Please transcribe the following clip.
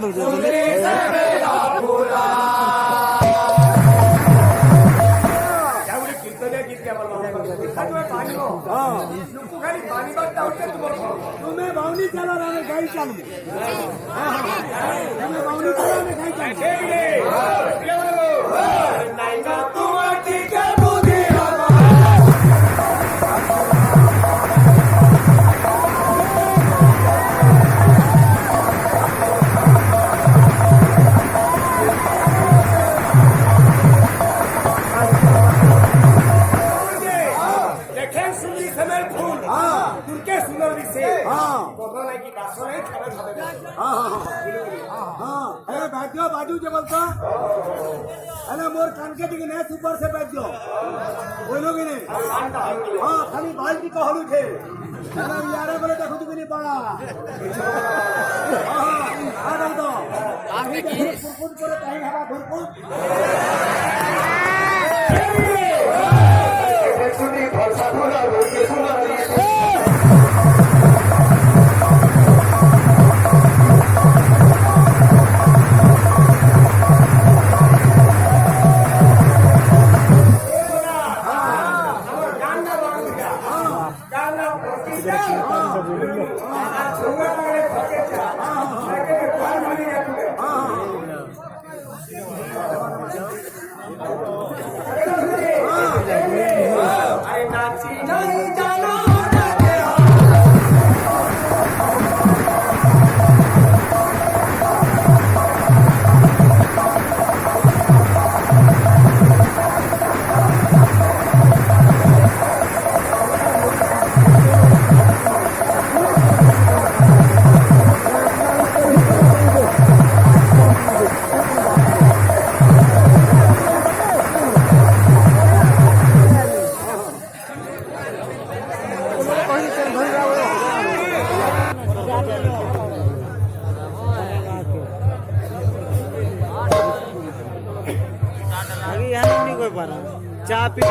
तुम्हें बावनी चला रहा है गाई चालू तुम्हें बावनी चला रहा है गाई चालू बाजू जो बोलता अरे मोर कान के दिखे नहीं ऊपर से बैठ जाओ बोलोगे नहीं हाँ खाली बाल्टी का हलू थे यार बोले तो खुद भी नहीं पड़ा हाँ दो आगे फुरफुर करे कहीं हवा फुरफुर चाय पी